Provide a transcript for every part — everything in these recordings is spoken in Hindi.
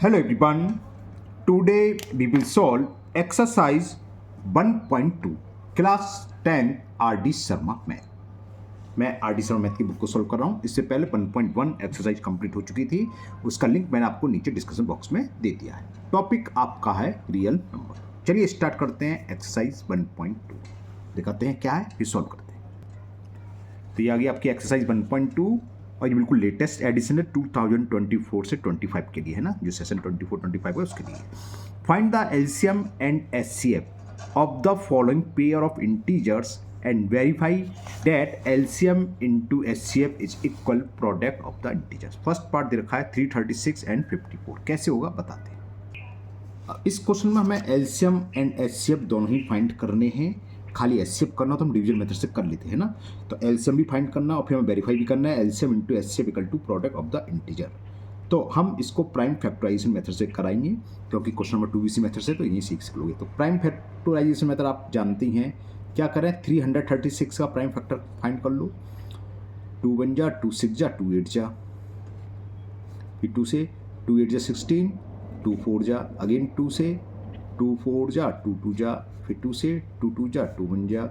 Hello everyone. Today we will solve exercise 1.2 class 10 RD. Sharma math. मैं आर.डी. शर्मा मैथ की बुक को सॉल्व कर रहा हूँ। इससे पहले 1.1 एक्सरसाइज कंप्लीट हो चुकी थी, उसका लिंक मैंने आपको नीचे डिस्क्रिप्शन बॉक्स में दे दिया है। टॉपिक आपका है रियल नंबर। चलिए स्टार्ट करते हैं एक्सरसाइज 1.2, दिखाते हैं क्या है फिर सॉल्व करते हैं। तो ये आ गई आपकी एक्सरसाइज 1.2 और ये बिल्कुल लेटेस्ट एडिशन है 2024 से 25 के लिए है ना, जो सेशन 24-25 है उसके लिए। Find the LCM and HCF of the following pair of integers and verify that LCM into HCF is equal product of the integers. First part दे रखा है 336 एंड 54, कैसे होगा बताते हैं। इस क्वेश्चन में हमें एलसीएम एंड एचसीएफ दोनों ही फाइंड करने हैं। खाली एचसीएफ करना तो हम डिवीजन मेथड से कर लेते हैं ना, तो एलसीएम भी फाइंड करना और फिर हमें वेरीफाई भी करना है LCM into HCF equal to product of the integer. तो हम इसको प्राइम फैक्टराइजेशन मेथड से कराएंगे, क्योंकि क्वेश्चन नंबर 2 इसी मेथड से, तो यही सीख लोगे। तो प्राइम फैक्टराइजेशन मेथड आप जानते हैं क्या करें, 336 का प्राइम फैक्टर फाइंड कर लो। 2 1 जा 2 6 जा 2 8 जा, फिर 2 से 2 8 जा 16, 2 4 जा अगेन 2 से 2 4 जा 2 2 जा, फिर 2 से 2 2 जा 2 1 जा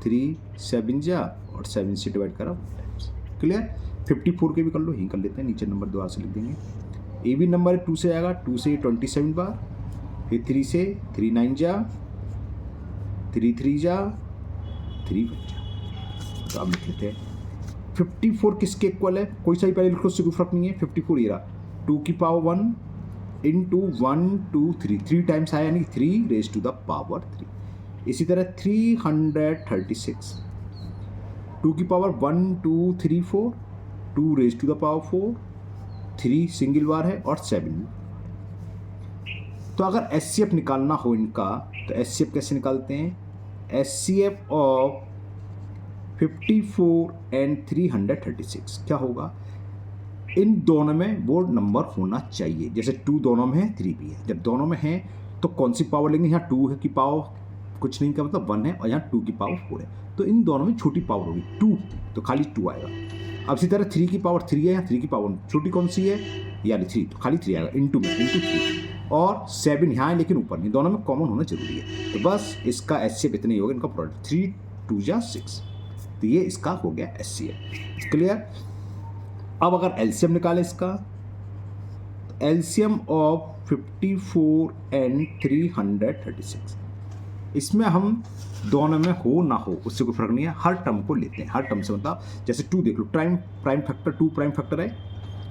3 7 जा और 7 से डिवाइड करा टाइम्स। क्लियर। 54 के भी कर लो, यहीं कर लेते हैं, नीचे नंबर दोबारा से लिख देंगे। ए भी नंबर 2 से आएगा, 2 से 27 बार, फिर 3 से 3 9 जा 3 3 जा 3 1 जा। तो अब लिख लेते हैं 54 किसके इक्वल है, कोई सा ही पहले लिखो, उससे कोई फर्क नहीं है। 54 ये रहा 2 की पावर 1 इंटू 1 2 3, 3 टाइम्स आया यानी 3 रेज टू द पावर 3। इसी तरह 336 2 की power 1 2 3 4, 2 raise to the power 4, 3 single बार है और 7। तो अगर एचसीएफ निकालना हो इनका, तो एचसीएफ कैसे निकालते हैं, एचसीएफ ऑफ 54 एंड 336 क्या होगा, इन दोनों में वो नंबर होना चाहिए। जैसे 2 दोनों में है, 3 भी है। जब दोनों में है तो कौन सी पावर लेंगे, यहाँ 2 की पावर कुछ नहीं का मतलब 1 है और यहाँ 2 की पावर 4 है, तो इन दोनों में छोटी पावर होगी 2, तो खाली 2 आएगा। अब इसी तरह 3 की पावर 3 है, यहाँ 3 की पावर छोटी कौन सी है यानी 3, तो खाली 3 आएगा इंटू 3, और 7 यहाँ है लेकिन ऊपर नहीं, दोनों में कॉमन होना जरूरी है। तो बस इसका एचसीएफ इतना ही होगा, इनका प्रोडक्ट 3 2 जा 6, तो ये इसका हो गया एचसीएफ। क्लियर। अब अगर एलसीएम निकाले इसका, एलसीएम ऑफ 54 एंड 336, इसमें हम दोनों में हो ना हो उससे कोई फर्क नहीं है, हर टर्म को लेते हैं। हर टर्म से मतलब जैसे 2 देख लो, प्राइम फैक्टर 2 प्राइम फैक्टर है,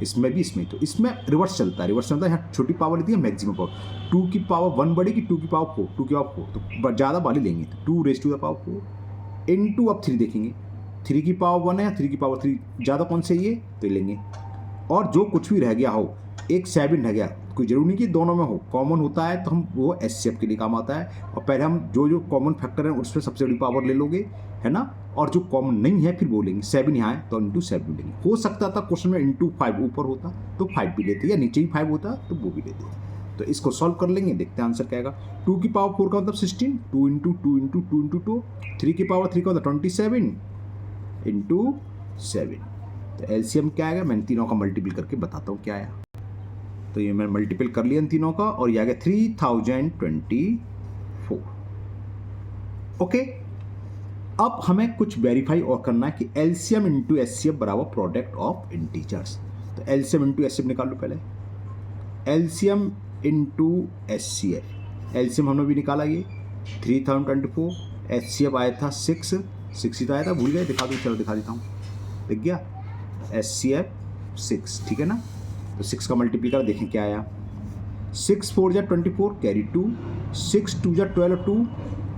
इसमें भी इसमें, तो इसमें रिवर्स चलता है। रिवर्स चलता है, यहाँ छोटी पावर लेती है मैक्सिमम पावर, 2 की पावर 1 बढ़ेगी, 2 की पावर 4, 2 की पावर 4, तो ज़्यादा वाली लेंगे, तो 2 raise to the power 4 into, अब 3 देखेंगे, 3 की पावर 1 है, 3 की पावर 3 ज़्यादा कौन से ये तो लेंगे, और जो कुछ भी रह गया हो, एक 7 रह गया, कोई जरूरी नहीं कि दोनों में हो, कॉमन होता है तो हम वो एचसीएफ के लिए काम आता है। और पहले हम जो कॉमन फैक्टर है उसमें सबसे बड़ी पावर ले लोगे है ना, और जो कॉमन नहीं है फिर वो लेंगे। 7 यहाँ है तो इंटू 7 लेंगे। हो सकता था क्वेश्चन में इंटू 5 ऊपर होता तो 5 भी लेते, या नीचे ही 5 होता तो वो भी लेते। तो इसको सॉल्व कर लेंगे, देखते हैं आंसर क्या आएगा। 2 की पावर 4 का मतलब 16, 2 इंटू 2 इंटू 2 इंटू 2, 3 की पावर 3 का मतलब 27 इंटू 7। तो एलसीएम क्या आएगा, मैं तीनों का मल्टीपल करके बताता हूँ क्या आया। तो ये मैंने मल्टीपल कर लिया इन तीनों का, और ये आ गया 3024। ओके। अब हमें कुछ वेरीफाई और करना है कि एलसीएम इंटू एचसीएफ बराबर प्रोडक्ट ऑफ इंटीजर्स। तो एलसीएम इंटू एचसीएफ निकाल लो पहले, एलसीएम इंटू एचसीएफ। एलसीएम हमने भी निकाला ये 3024, एचसीएफ आया था 6 ही तो आया था, भूल गए, दिखा दूँ, चलो दिखा देता हूँ, दिख गया एचसीएफ 6, ठीक है ना। तो 6 का मल्टीप्लीकर देखें क्या आया, 6 4 जा 24 कैरी 2, 6 2 जा 12 2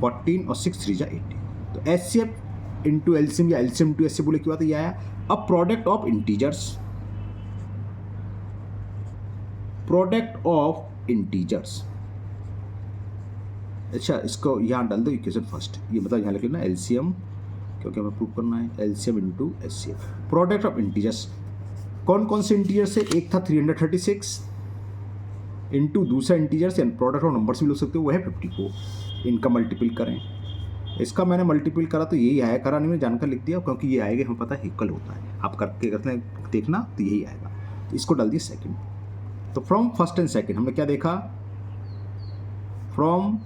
14 और 6 3 जा 18। तो एचसीएफ इंटू एलसीएम या एलसीएम इंटू एचसीएफ बोले की बात ये आया। अब product of integers, product of integers, अच्छा इसको यहाँ डाल दो इक्वेशन फर्स्ट, ये मतलब यहाँ लिख लेना एलसीएम, क्योंकि हमें प्रूव करना है LCM into HCF. Product of integers कौन कौन से इंटीजर से, एक था 336 इंटू दूसरा इंटीजर से, प्रोडक्ट ऑफ नंबर्स भी ले सकते हो, वो है 54। इनका मल्टीपल करें, इसका मैंने मल्टीपल करा तो यही आया, करा नहीं मैं जानकर लिख दिया, क्योंकि ये आएगा हमें पता है इक्वल होता है, आप करके करते हैं देखना तो यही आएगा। तो इसको डाल दिए सेकंड, तो फ्रॉम फर्स्ट एंड सेकंड हमने क्या देखा, फ्रॉम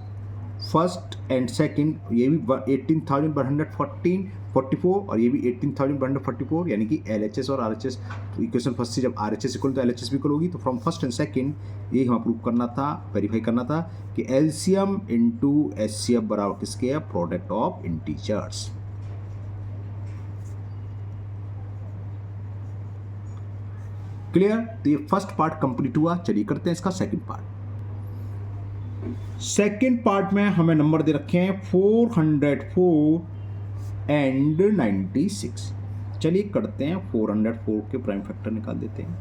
फर्स्ट एंड सेकंड ये भी 18,144 और ये भी 18,144, यानी कि LHS और RHS इक्वेशन फर्स्ट से जब RHS इक्वल तो LHS भी इक्वल होगी। तो फ्रॉम फर्स्ट एंड सेकंड ये हमें प्रूव करना था, वेरीफाई करना था कि LCM इंटू HCF बराबर किसके है, प्रोडक्ट ऑफ इंटीजर्स। क्लियर। तो ये फर्स्ट पार्ट कंप्लीट हुआ। चलिए करते हैं इसका सेकंड पार्ट। सेकंड पार्ट में हमें नंबर दे रखे हैं 404 एंड 96। चलिए करते हैं। 404 के प्राइम फैक्टर निकाल देते हैं।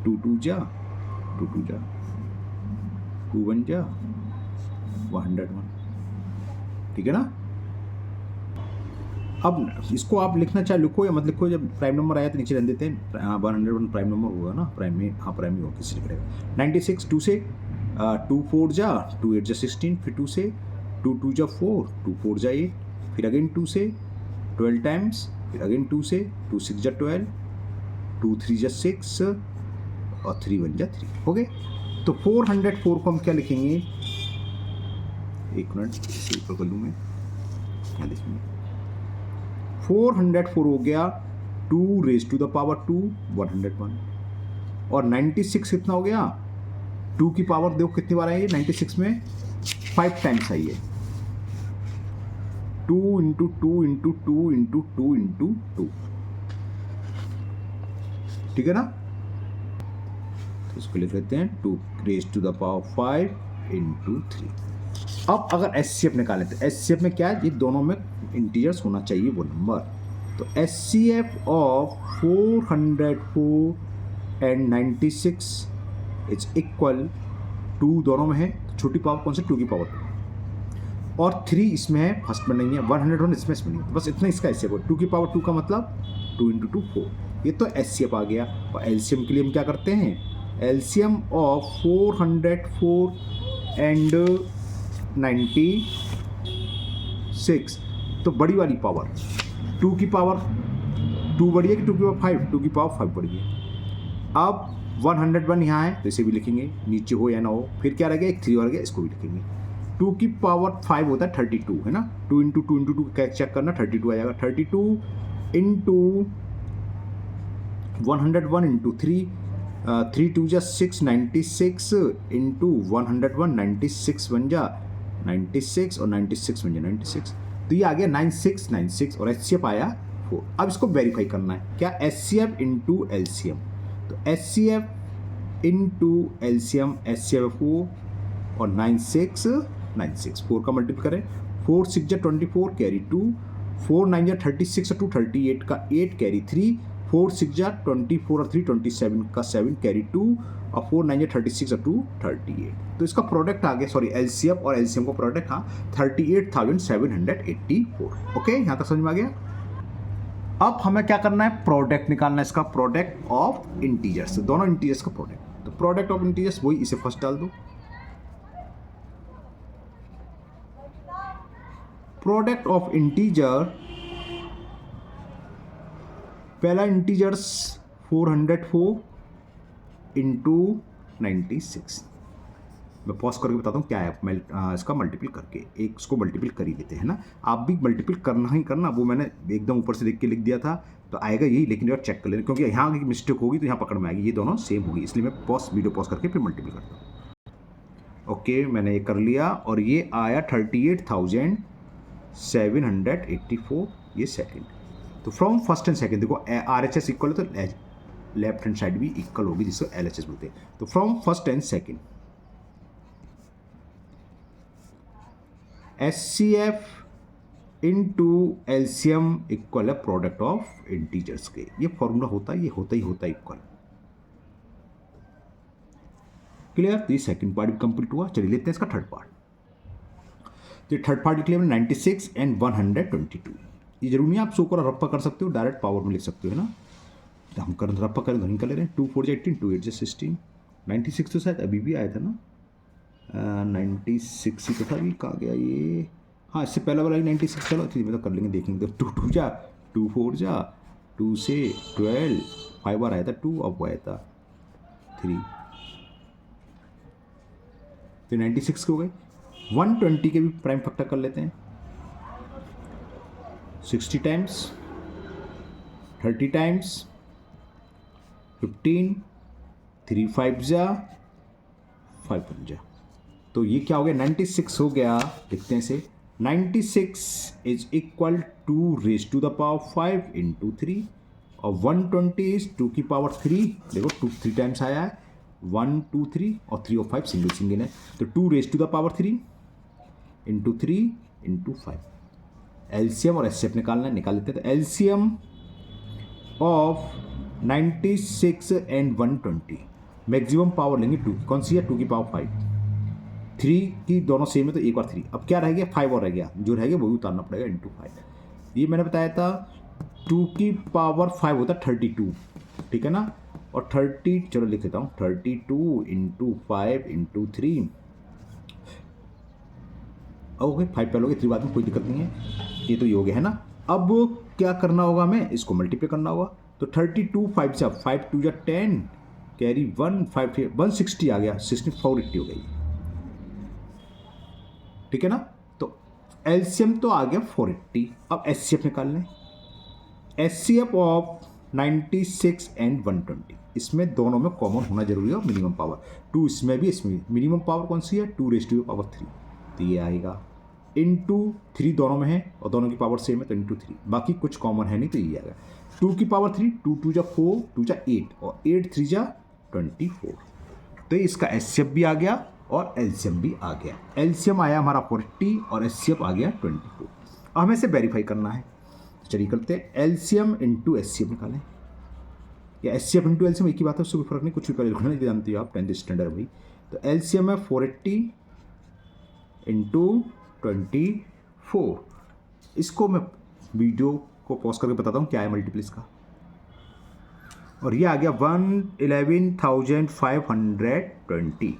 2 2 जा 2 2 जा 2 1 जा 101, ठीक है ना। अब इसको आप लिखना चाहे लिखो या मत लिखो, जब प्राइम नंबर आया तो नीचे रख देते हैं। 101 प्राइम नंबर होगा ना, प्राइम में, हाँ प्राइम में होगा, किसी लिख रहेगा। 96 2 से 2 4 जा 2 8 जा 16, फिर 2 से 2 2 जा 4 2 4 जा 8, फिर अगेन 2 से 12 टाइम्स, फिर अगेन 2 से 2 6 जा 12, 2 3 जा 6 और 3 1 जा 3, हो गए। तो 404 को हम क्या लिखेंगे, एक मिनट इसे ऊपर कर लूँ मैं, क्या लिखेंगे। 404 हो गया 2 रेज टू द पावर 2 101, और 96 कितना हो गया, 2 की पावर देखो कितनी बार आई है 96 में, 5 टाइम्स आई है। 2 इंटू 2 इंटू 2 इंटू 2 इंटू 2, ठीक है ना। तो इसको लिख लेते हैं 2 raise to the power 5 into 3। अब अगर HCF निकालें तो HCF में क्या है, ये दोनों में इंटीजर्स होना चाहिए वो नंबर। तो HCF of 404 and 96 is equal 2 दोनों में है, छोटी पावर कौन सी, 2 की पावर 2, और 3 इसमें है, फर्स्ट में नहीं है, 101 इसमें नहीं है, बस इतना इसका HCF है। 2 की पावर 2 का मतलब 2 इंटू 2 4, ये तो HCF आ गया। और LCM के लिए हम क्या करते हैं, LCM ऑफ 404 एंड 96, तो बड़ी वाली पावर 2 की पावर 2 बढ़ी है कि 2 की पावर 5, 2 की पावर 5 बढ़ी है। अब 101 यहाँ है तो इसे भी लिखेंगे, नीचे हो या ना हो। फिर क्या रह गया, एक 3 और गया, इसको भी लिखेंगे। 2 की पावर 5 होता है 32, है ना। 2 इंटू 2 इंटू 2 क्या चेक करना, 32 आ जाएगा। 32 इंटू 101 इंटू 3, 3 2 जा 6, 96 इंटू 101, 96 बन जा 96 और 96 बन जा 96, तो ये आ गया 9696 और HCF आया 4। अब इसको वेरीफाई करना है, क्या HCF इंटू LCM, तो HCF इंटू LCM, HCF 4 और 9696, 4 का मल्टीप्लाई करें, 4 6 जा 24 कैरी 2, 4 9 जा 36 और 2 38 का 8 कैरी 3, 4 6 जा 24 और 3 27 का 7 कैरी 2, और 4 9 जा 36 और 2 38। तो इसका प्रोडक्ट आ गया, सॉरी LCF और LCM का प्रोडक्ट, हाँ 38,784। ओके, यहाँ तक समझ में आ गया। अब हमें क्या करना है, प्रोडक्ट निकालना है इसका, प्रोडक्ट ऑफ इंटीजर्स, दोनों इंटीजर्स का प्रोडक्ट। तो प्रोडक्ट ऑफ इंटीजर्स वही, इसे फर्स्ट डाल दो। प्रोडक्ट ऑफ इंटीजर, पहला इंटीजर्स 404 इंटू 96, मैं पॉज करके बताता हूँ क्या है, मैं इसका मल्टीपल करके, एक इसको मल्टीपल कर ही देते हैं ना। आप भी मल्टीपल करना ही करना, वो मैंने एकदम ऊपर से देख के लिख दिया था तो आएगा यही, लेकिन यार चेक कर लेना, क्योंकि यहाँ की मिस्टेक होगी तो यहाँ पकड़ में आएगी, ये दोनों सेम होगी, इसलिए मैं वीडियो पॉज करके फिर मल्टीपल करता हूँ। ओके, मैंने ये कर लिया और ये आया 38,784, ये सेकेंड। तो फ्रॉम फर्स्ट एंड सेकेंड देखो, RHS इक्वल है तो लेफ्ट हैंड साइड भी इक्वल होगी, जिसको LHS बोलते हैं। तो from first and second HCF into LCM equal है प्रोडक्ट ऑफ इंटीजर्स के, ये फॉर्मूला होता है, ये होता ही इक्वल। क्लियर। तो ये सेकंड पार्ट भी कंप्लीट हुआ। चलिए लेते हैं इसका थर्ड पार्ट। तो थर्ड पार्ट क्लियर, 96 एंड 122, ये जरूरी नहीं आप शो कर रप्पा कर सकते हो, डायरेक्ट पावर में लिख सकते हो, है ना। तो हम कर रप्पा करें, ध्वनि कर ले रहे हैं। 2 4 जा 18, 2 8 जा 16, 96 तो शायद अभी भी आया था ना, 96 ही तो था, अभी कहाँ गया ये, हाँ इससे पहले वाला 96, चलो ठीक है, मतलब कर लेंगे, देखेंगे। 2 2 जा 2 4 जा 2 से 12, 5 बार आया था 2, अब वो आया था 3, तो 96 के हो गए। 120 के भी प्राइम फैक्टर कर लेते हैं। 60 टाइम्स, 30 टाइम्स, 15, 3 5 जा 5 1 जा, तो ये क्या हो गया 96 हो गया। लिखते हैं इसे 96 is equal to raise to the power 5 into 3 और 120 इज 2 की पावर 3। देखो 2 3 टाइम्स आया है, 1 2 3 और 3 और 5 सिंगल सिंगल है, तो 2 raise to the power 3 into 3 into 5। LCM और एचसीएफ निकालना है, निकाल लेते हैं। तो LCM of 96 and 120 maximum power लेंगे 2 की, कौन सी है 2 की पावर 5, 3 की दोनों सेम है तो एक और 3, अब क्या रह गया 5 और रह गया, जो रह गया वही उतारना पड़ेगा इंटू 5। ये मैंने बताया था 2 की पावर 5 होता है 32, ठीक है ना, और 30 चलो लिख देता हूँ 32 इंटू 5 इंटू 3, ओके 5 पहले हो गए 3 बाद में, कोई दिक्कत नहीं है, ये तो ये हो गया है ना। अब क्या करना होगा हमें, इसको मल्टीप्लाई करना होगा, तो 32 5 से 5 2 या 10 कैरी 1 5 160 आ गया, 6480 हो गई, ठीक है ना। तो एलसीएम तो आ गया 480। अब एचसीएफ निकाल लें। एचसीएफ ऑफ 96 एंड 120, इसमें दोनों में कॉमन होना जरूरी है, मिनिमम पावर 2 इसमें भी इसमें भी। मिनिमम पावर कौन सी है 2 रेज़ टू द पावर 3, तो ये आएगा इंटू 3 दोनों में है और दोनों की पावर सेम है तो इंटू 3, बाकी कुछ कॉमन है नहीं तो ये आएगा 2 की पावर 3, 2 2 जा 4 2 जा 8 और 8 3 जा 24, तो इसका एचसीएफ भी आ गया और एलसीएम भी आ गया। एलसीएम आया हमारा 40 और एचसीएफ आ गया 24। अब हमें इसे वेरीफाई करना है, चलिए करते हैं। एलसीएम इंटू एचसीएफ निकालें, या एचसीएफ इंटू एलसीएम एक ही बात है, उससे कोई फर्क नहीं, कुछ भी पहले लिखना नहीं जानती हो आप, 10th स्टैंडर्ड भाई। तो एलसीएम है 480 इंटू 24। इसको मैं वीडियो को पॉज करके बताता हूँ क्या है मल्टीपल इसका, और ये आ गया 111,520।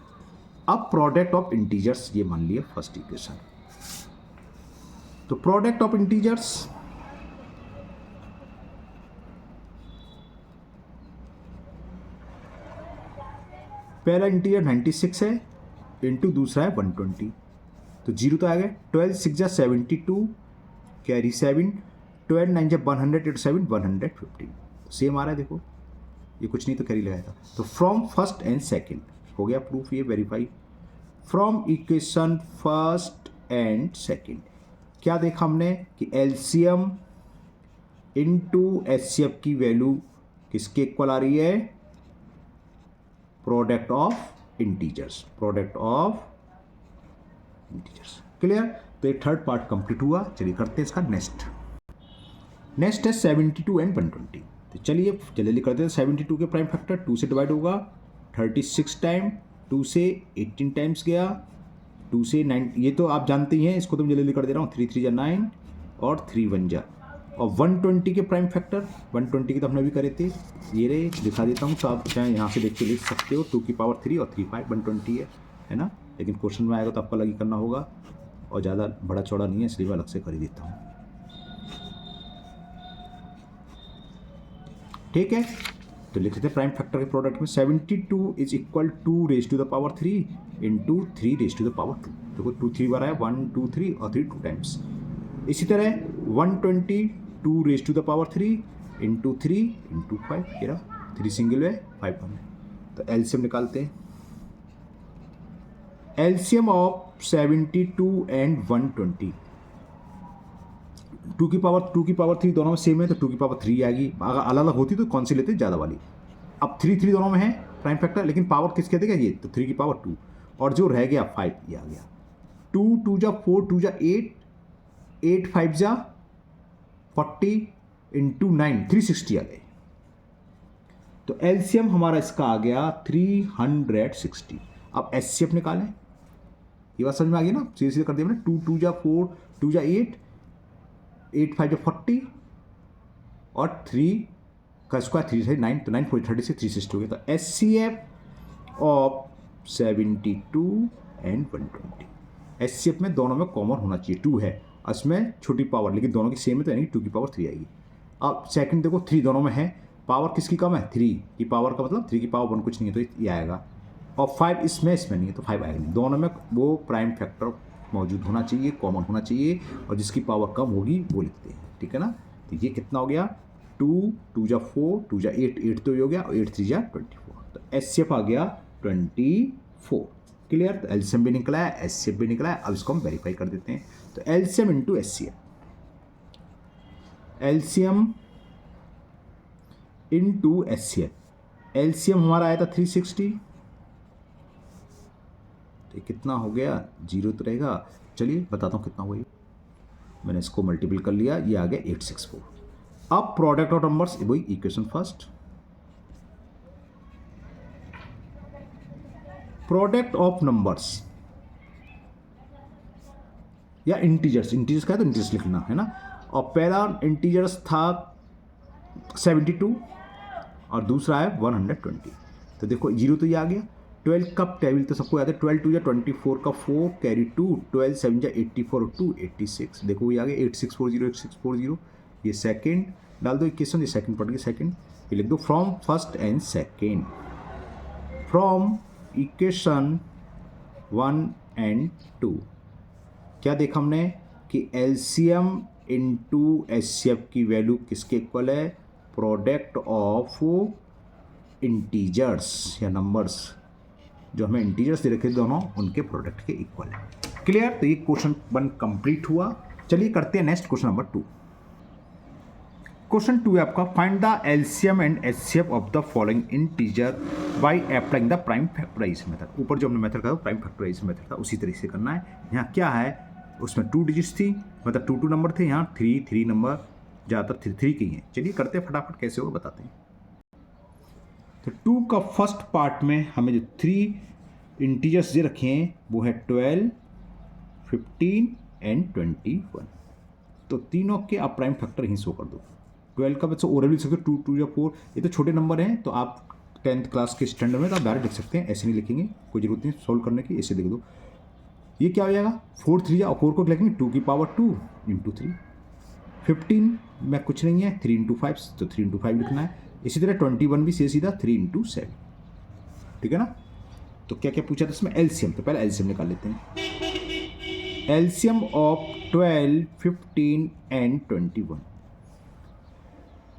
अब प्रोडक्ट ऑफ इंटीजर्स, ये मान लिया फर्स्ट इक्वेशन, तो प्रोडक्ट ऑफ इंटीजर्स पहला इंटीजर 96 है इंटू दूसरा है 120, तो 0 तो आ गया। 12 6 जा 72 कैरी 7, 12 9 जा 107 115, सेम आ रहा है, देखो ये कुछ नहीं तो कैरी लगाया था। तो फ्रॉम फर्स्ट एंड सेकंड हो गया प्रूफ, ये verify. From equation first and second क्या देखा हमने कि एलसीएम इनटू एचसीएफ की वैल्यू किसके इक्वल आ रही है, product of integers, product of integers. Clear, तो ये थर्ड पार्ट कंप्लीट हुआ। चलिए करते हैं इसका नेक्स्ट है 72 एंड 120। तो चलिए जल्दी करते हैं। 72 के प्राइम फैक्टर 2 से डिवाइड होगा 36 टाइम, 2 से 18 टाइम्स गया, 2 से 9, ये तो आप जानते ही हैं, इसको तो मैं जल्दी कर दे रहा हूँ। 3 3 जा 9 और 3 1 जा, और 120 के प्राइम फैक्टर 120 के तो हमने भी करे थे, ये रहे, दिखा देता हूँ, तो आप चाहे यहाँ से देख के लिख सकते हो। 2 की पावर 3 और 3 5 120 है ना, लेकिन क्वेश्चन में आएगा तो आपको अलग ही करना होगा, और ज़्यादा बड़ा चौड़ा नहीं है इसलिए मैं अलग से कर ही देता हूँ, ठीक है। तो लिख देते हैं प्राइम फैक्टर के प्रोडक्ट में 72 is equal to raise to the power 3 into 3 raise to the power 2, देखो 2 3 बार है, 1 2 3 और 3 2 टाइम्स। इसी तरह 120 2 raise to the power 3 into 3 into 5, ये रहा 3 सिंगल है 5 1 है। तो एलसीएम निकालते हैं। एलसीएम ऑफ 72 एंड 120, 2 की पावर 3 दोनों में सेम है तो 2 की पावर 3 आएगी, अगर अलग अलग होती तो कौन सी लेते ज़्यादा वाली। अब 3 3 दोनों में है प्राइम फैक्टर, लेकिन पावर किसके देगा ये, तो 3 की पावर 2, और जो रह गया 5 ये आ गया। 2 2 जा 4 2 जा 8 8 5 जा 40 इंटू 9 360 आ गए। तो एलसीएम हमारा इसका आ गया 360। अब एचसीएफ निकालें, ये बात समझ में आ गई ना, सीधे सीधे कर दिया मैंने। 2 2 जा 4 2 जा 8 8 5 जा 40 और 3 का स्क्वायर 3 से 9, तो 9 4 30 से 360 हो गया। तो एचसीएफ ऑफ 72 एंड 120, एचसीएफ में दोनों में कॉमन होना चाहिए, 2 है, इसमें छोटी पावर लेकिन दोनों की सेम है तो यानी 2 की पावर 3 आएगी। अब सेकंड देखो 3 दोनों में है, पावर किसकी कम है, 3 की पावर का मतलब 3 की पावर 1 कुछ नहीं है तो ये आएगा, और 5 इसमें नहीं है तो 5 आएगा नहीं। दोनों में वो प्राइम फैक्टर मौजूद होना चाहिए, कॉमन होना चाहिए, और जिसकी पावर कम होगी वो लिखते हैं, ठीक है ना। तो ये कितना हो गया, 2 2 जा 4 2 जा 8 8 तो ये हो गया, और 8 3 जा 24, तो एचसीएफ आ गया 24। क्लियर। तो एलसीएम भी निकला है, एचसीएफ भी निकला है। अब इसको हम वेरीफाई कर देते हैं। तो LCM into HCF, LCM into HCF, LCM हमारा आया था 360, तो कितना हो गया, 0 तो रहेगा। चलिए बताता हूँ कितना हुआ ये। मैंने इसको मल्टीपल कर लिया, ये आ गया 864। अब प्रोडक्ट ऑफ नंबर्स, वही equation first, product of numbers या इंटीजर्स, इंटीजर्स का है तो इंटीजर्स लिखना है ना। और पहला इंटीजर्स था 72 और दूसरा है 120। तो देखो 0 तो ये आ गया। 12 का टेबल तो सबको याद है, 12 2 या 24 का 4 कैरी 2, 12 7 जा 84 और 2 86। देखो ये आ गया 8640 8640। ये सेकंड डाल दो इक्वेशन, ये सेकंड पढ़ के सेकंड, ये लिख दो from first and second, from equation 1 and 2। क्या देखा हमने कि एलसीएम इंटू एचसीएफ की वैल्यू किसके इक्वल है, प्रोडक्ट ऑफ इंटीजर्स या नंबर्स, जो हमें इंटीजर्स दे रखे दोनों उनके प्रोडक्ट के इक्वल है। क्लियर। तो ये क्वेश्चन 1 कंप्लीट हुआ। चलिए करते हैं नेक्स्ट क्वेश्चन नंबर 2। क्वेश्चन 2 है आपका, find the LCM and HCF of the following integer by applying the prime factorisation method. ऊपर जो हमने मेथड कहा प्राइम फैक्टराइजेशन मेथड था, उसी तरीके से करना है। यहाँ क्या है, उसमें 2 डिजिट्स थी, मतलब 2 2 नंबर थे, यहाँ 3 नंबर ज़्यादातर 3 की हैं। चलिए करते हैं फटाफट, कैसे होगा बताते हैं। तो 2 का फर्स्ट पार्ट में हमें जो 3 इंटीजर्स दे रखे हैं वो है 12 15 एंड 21। तो तीनों के आप प्राइम फैक्टर यहीं शो कर दो। 12 का बच्चा ओरल भी लिख सकते हो, 2 2 या 4, ये तो छोटे नंबर हैं, तो आप 10th क्लास के स्टैंडर्ड में तो आप डायरेक्ट लिख सकते हैं, ऐसे नहीं लिखेंगे, कोई जरूरत नहीं सॉल्व करने की, ऐसे लिख दो। ये क्या हो जाएगा, 4 3 और 4 को लिखेंगे 2 की पावर 2 इंटू 3। 15 में कुछ नहीं है, 3 इंटू 5, तो 3 इंटू 5 लिखना है। इसी तरह 21 भी सीधा 3 इंटू 7, ठीक है ना। तो क्या क्या पूछा था इसमें, एलसीएम, तो पहले एलसीएम निकाल लेते हैं। एलसीएम ऑफ 12 15 एंड 21,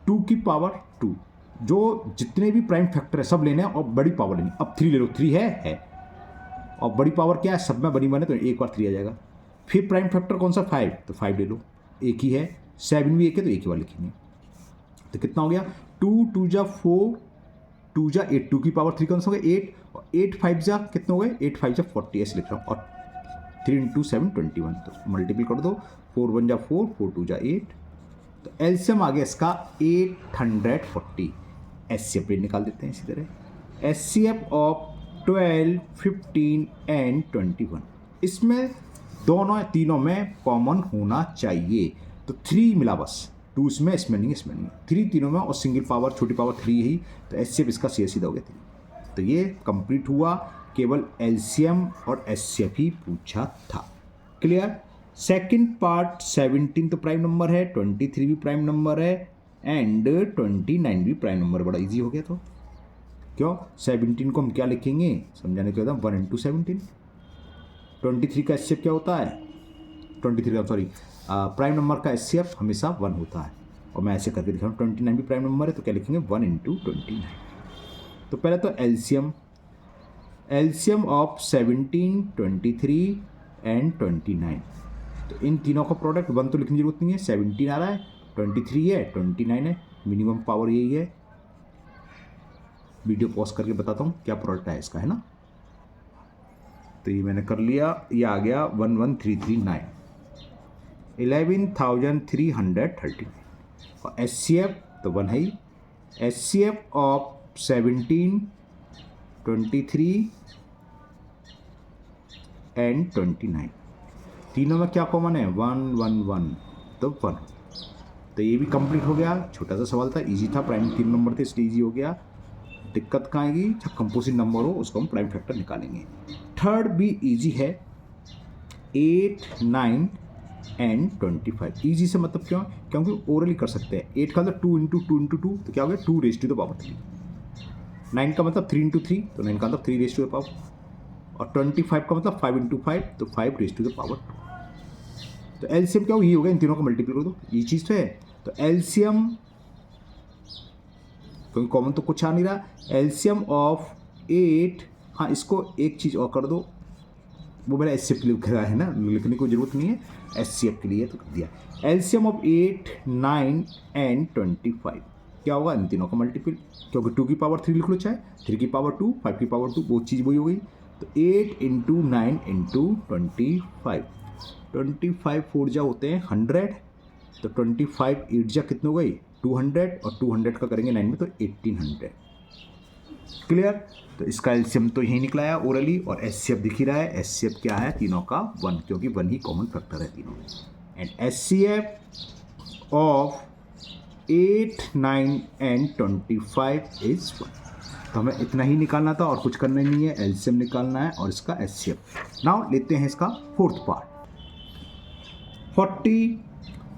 2 की पावर 2, जो जितने भी प्राइम फैक्टर है सब लेने हैं और बड़ी पावर लेनी। अब 3 ले लो, 3 है और बड़ी पावर क्या है, सब में बड़ी बने तो एक बार 3 आ जाएगा। फिर प्राइम फैक्टर कौन सा, 5, तो 5 ले लो, एक ही है। 7 भी एक है तो एक ही बार लिखेंगे। तो कितना हो गया, 2 2 जा 4 2 जा 8, 2 की पावर 3 कौन सा हो गया 8, और 8 5 जा कितने हो गए, 8 5 जा 40 ऐसे लिख रहा हूँ, और 3 इंटू 7 21, तो मल्टीपल कर दो, 4 1 जा 4 4 2 जा 8। तो एलसीएम आ गया इसका 840। एचसीएफ निकाल देते हैं इसी तरह। एचसीएफ ऑफ 12 15 एंड 21, इसमें दोनों तीनों में कॉमन होना चाहिए। तो 3 मिला बस, 2 इसमें नहीं, 3 तीनों में, और सिंगल पावर छोटी पावर 3 ही, तो एचसीएफ इसका सीधा हो गया 3। तो ये कंप्लीट हुआ, केवल एलसीएम और एचसीएफ ही पूछा था। क्लियर। सेकंड पार्ट 17 तो प्राइम नंबर है, 23 भी प्राइम नंबर है, एंड 29 भी प्राइम नंबर। बड़ा इजी हो गया। तो क्यों, 17 को हम क्या लिखेंगे समझाने के बाद, 1 इंटू 17। 23 का एचसीएफ क्या होता है, 23 का सॉरी प्राइम नंबर का एचसीएफ हमेशा 1 होता है, और मैं ऐसे करके दिखा रहा हूँ। 29 भी प्राइम नंबर है तो क्या लिखेंगे, 1 इंटू 29। तो पहले तो एलसीएम ऑफ 17 23 एंड 29, तो इन तीनों का प्रोडक्ट 1 तो लिखने की जरूरत नहीं है, 17 आ रहा है, 23 है, 29 है, मिनिमम पावर यही है। वीडियो पॉज करके बताता हूँ क्या प्रोडक्ट है इसका, है ना। तो ये मैंने कर लिया, ये आ गया 11339, 11,339, और एचसीएफ तो 1 है ही। एचसीएफ ऑफ 17 23 एंड 29, तीनों में क्या कॉमन है, 1 1 1, तो 1। तो ये भी कंप्लीट हो गया। छोटा सा सवाल था, इजी था, प्राइम 3 नंबर थे इसलिए इजी हो गया। दिक्कत कहाँ आएगी, जब कंपोजिट नंबर हो उसको हम प्राइम फैक्टर निकालेंगे। थर्ड भी इजी है, 8 9 एंड 25। ईजी से मतलब क्यों, क्योंकि ओरली कर सकते हैं। 8 का मतलब 2 इंटू 2 इंटू 2 तो क्या हो गया 2 रेज टू द पावर 3। 9 का मतलब 3 इंटू 3 तो 9 का मतलब 3 रेज टू द पावर, और 25 का मतलब 5 इंटू 5 तो 5 रेज टू द पावर 2। तो एलसीएम क्या हो, ये होगा, इन तीनों का मल्टीपल कर दो, ये चीज़ तो है। तो एलसीएम, क्योंकि कॉमन तो कुछ आ नहीं रहा, एलसीएम ऑफ 8, हाँ इसको एक चीज़ और कर दो, वो मेरा एस सी एफ के लिए करा है ना, लिखने की जरूरत नहीं है, एस सी एफ के लिए तो कर दिया। एलसीएम ऑफ 8, 9 एंड 25 क्या होगा, इन तीनों का मल्टीपल, क्योंकि 2 की पावर 3 लिख लो, चाहे 3 की पावर 2, 5 की पावर 2, वो चीज़ वही हो गई। तो 8 इंटू 9 इंटू 25, 25 4 जा होते हैं 100, तो 25 8 जा कितने हो गई 200, और 200 का करेंगे 9 में तो 1800। क्लियर। तो इसका एलसीएम तो यही निकला है ओरली, और एचसीएफ दिख ही रहा है। एचसीएफ क्या है, तीनों का 1, क्योंकि 1 ही कॉमन फैक्टर है तीनों में। And HCF of 8, 9 and 25 is 1। तो हमें इतना ही निकालना था और कुछ करना नहीं है, एलसीएम निकालना है और इसका एचसीएफ। नाउ लेते हैं इसका फोर्थ पार्ट, 40,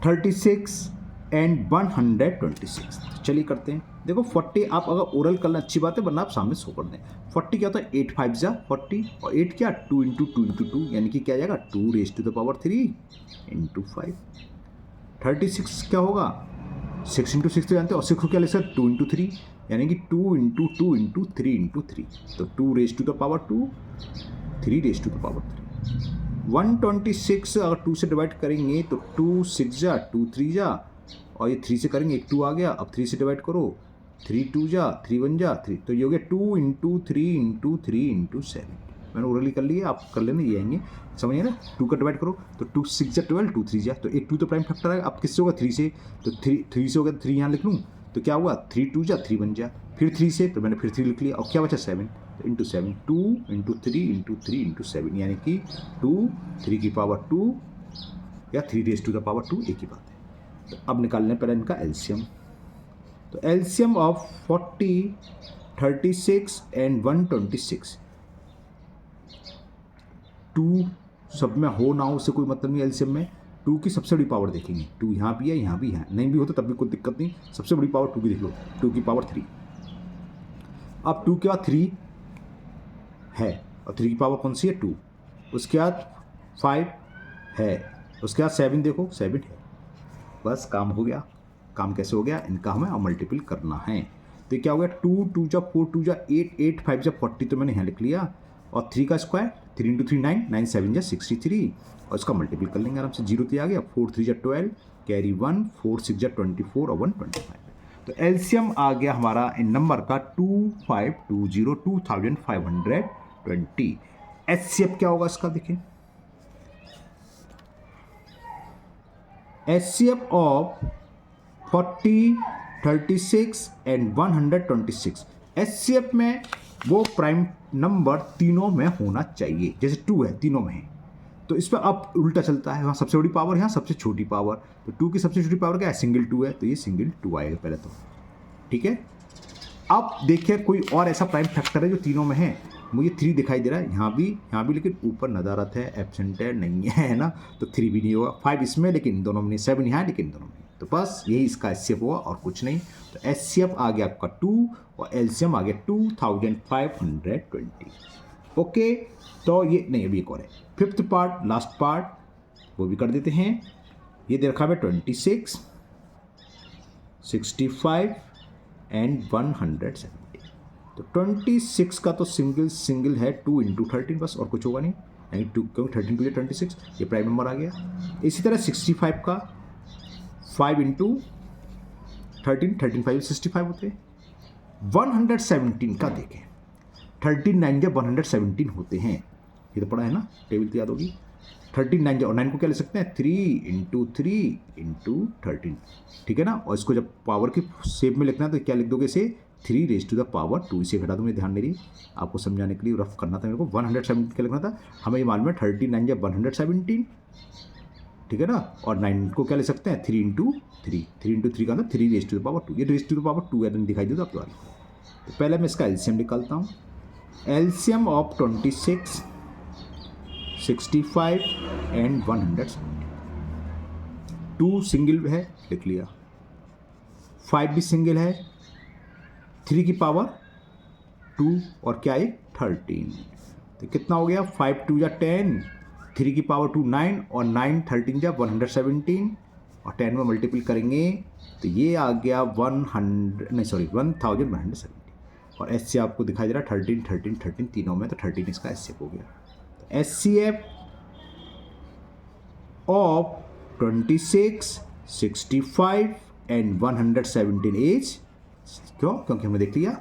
36 एंड 126। चलिए करते हैं। देखो 40 आप अगर ओरल करना अच्छी बात है, वरना आप सामने शो कर दें। 40 क्या होता है 8 5 जा 40, और 8 क्या 2 इंटू 2 इंटू 2, यानी कि क्या जाएगा 2 raise to the power 3 into 5। 36 क्या होगा 6 इंटू 6 तो जानते हो, और 6 को क्या लिख सकते 2 इंटू 3, यानी कि 2 इंटू 2 इंटू 3 इंटू 3, तो 2 raise to the power 2, 3 raise to the power 3। 126 अगर 2 से डिवाइड करेंगे तो 2 6 जा 2 3 जा, और ये 3 से करेंगे, एक 2 आ गया, अब 3 से डिवाइड करो, 3 2 जा 3 1 जा 3, तो ये हो गया 2 इंटू 3 इंटू 3 इंटू 7। मैंने ओरली कर लिया, आप कर लेना, ये आएंगे, समझिए ना। 2 का डिवाइड करो तो 2 6 जा 12, 2 3 जा, तो एक 2 तो प्राइम फैक्टर आएगा। अब किससे होगा 3 से, तो 3 से होगा, 3 यहाँ लिख लूँ, तो क्या हुआ 3 2 जा 3 1 जा, फिर 3 से, तो मैंने फिर 3 लिख लिया, और क्या बचा 7, तो इंटू 7, 2 इंटू 3 इंटू 3 इंटू 7, यानी कि 2 3 की पावर 2 या 3 रेज टू द पावर 2, एक ही बात है। तो अब निकालने पहले इनका एलसीएम। तो एलसीएम ऑफ 40, 36 एंड 126, 2 सब में हो ना हो उससे कोई मतलब नहीं। एलसीएम में 2 की सबसे बड़ी पावर देखेंगे, 2 यहाँ भी है, यहाँ भी है, नहीं भी होता तब भी कोई दिक्कत नहीं, सबसे बड़ी पावर 2 की देख लो, 2 की पावर 3। अब 2 के बाद 3 है, और 3 की पावर कौन सी है 2, उसके बाद 5 है, उसके बाद 7 देखो 7 है, बस काम हो गया। काम कैसे हो गया, इनका हमें मल्टीपल करना है। तो क्या हो गया 2 2 जा 4 2 जा 8 8 5 जा 40, तो मैंने यहाँ लिख लिया, और 3 का स्क्वायर 3 इंटू 3 9 9 7 जा 63, और इसका मल्टीपल कर लेंगे आराम से, 0 तो आ गया, 4 3 जा 12 कैरी 1, 4 6 जा 24 और 1 25। तो एलसीएम आ गया हमारा इन नंबर का 2520 2520। एचसीएफ क्या होगा इसका देखिए, एचसीएफ ऑफ 40, 36 एंड 126। एचसीएफ में वो प्राइम नंबर तीनों में होना चाहिए, जैसे 2 है तीनों में है, तो इस पर अब उल्टा चलता है, वहाँ सबसे बड़ी पावर यहाँ सबसे छोटी पावर, तो 2 की सबसे छोटी पावर क्या है सिंगल 2 है, तो ये सिंगल 2 आएगा पहले तो, ठीक है। अब देखिए कोई और ऐसा प्राइम फैक्टर है जो तीनों में है, मुझे 3 दिखाई दे रहा है यहाँ भी, लेकिन ऊपर नदारत है, एब्सेंट है, नहीं है ना, तो 3 भी नहीं होगा। 5 इसमें लेकिन इन दोनों में नहीं, 7 यहाँ लेकिन इन दोनों में, तो बस यही इसका एचसीएफ होगा और कुछ नहीं। तो एचसीएफ आ गया आपका 2 और एलसीएम आ गया 2520। ओके, तो ये नहीं, अभी एक और है, 5th पार्ट लास्ट पार्ट, वो भी कर देते हैं। ये दे रखा है 26, 65 एंड 170। तो 26 का तो सिंगल है 2 इंटू 13, बस और कुछ होगा नहीं, यानी 2 क्योंकि 13 टू 26, ये प्राइम नंबर आ गया। इसी तरह 65 का 5 इंटू 13, 13 5 65 होते हैं। 117 का देखें, 13 9 जब 117 होते हैं, ये तो पढ़ा है ना, टेबल तो याद होगी। 13 9 और 9 को क्या ले सकते हैं 3 इंटू 3 इंटू 13, ठीक है ना। और इसको जब पावर की शेप में लिखना है तो क्या लिख दोगे इसे 3 रेज टू द पावर 2, इसे घटा दूँ, ध्यान मेरी आपको समझाने के लिए रफ करना था मेरे को। 117 क्या लिखना था, हमें ये मालूम है 13 9 जब 117, ठीक है ना। और 9 को क्या ले सकते हैं 3 इंटू 3, 3 इंटू 3 का मतलब 3 रेज टू द पावर 2, ये रेज टू द पावर 2 है, दिखाई दे तो आपको। तो पहले मैं इसका एलसीएम निकालता हूँ। LCM of 26, 65 and 170। 2 सिंगल है, लिख लिया। 5 भी सिंगल है, 3 की पावर 2 और क्या है 13। तो कितना हो गया, 5 2 या 10, 3 की पावर 2 9 और 9 13 जा 117 और 10 में मल्टीपल करेंगे तो ये आ गया 1170 और एस सी आपको दिखाई दे रहा है 13 13 13 तीनों में, तो 13 इसका एस सी एफ हो गया। S C F of 26 65 and 117 as, क्यों, क्योंकि हमने देख लिया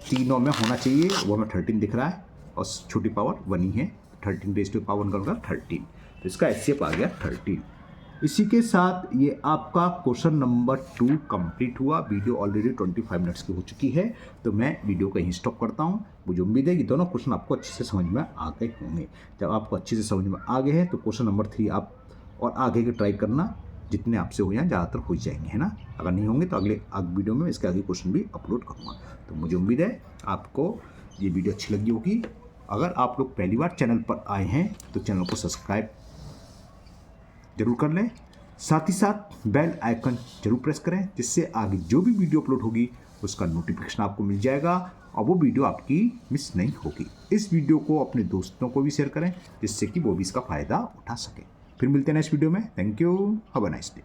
तीनों में होना चाहिए, वो हमें 13 दिख रहा है और छोटी पावर 1 ही है, 13 रेज़ टू पावर 1 का 13, तो इसका एच आ गया 13। इसी के साथ ये आपका क्वेश्चन नंबर 2 कंप्लीट हुआ। वीडियो ऑलरेडी 25 मिनट्स की हो चुकी है, तो मैं वीडियो को यहीं स्टॉप करता हूँ। मुझे उम्मीद है कि दोनों क्वेश्चन आपको अच्छे से समझ में आ गए होंगे। जब आपको अच्छे से समझ में आ गए हैं तो क्वेश्चन नंबर 3 आप और आगे के ट्राई करना, जितने आपसे हो जाए ज़्यादातर हो जाएंगे, है ना। अगर नहीं होंगे तो अगले वीडियो में इसके आगे क्वेश्चन भी अपलोड करूँगा। तो मुझे उम्मीद है आपको ये वीडियो अच्छी लगी होगी। अगर आप लोग पहली बार चैनल पर आए हैं तो चैनल को सब्सक्राइब जरूर कर लें, साथ ही साथ बेल आइकन जरूर प्रेस करें, जिससे आगे जो भी वीडियो अपलोड होगी उसका नोटिफिकेशन आपको मिल जाएगा और वो वीडियो आपकी मिस नहीं होगी। इस वीडियो को अपने दोस्तों को भी शेयर करें, जिससे कि वो भी इसका फ़ायदा उठा सके। फिर मिलते हैं नेक्स्ट वीडियो में। Thank you, have a nice day.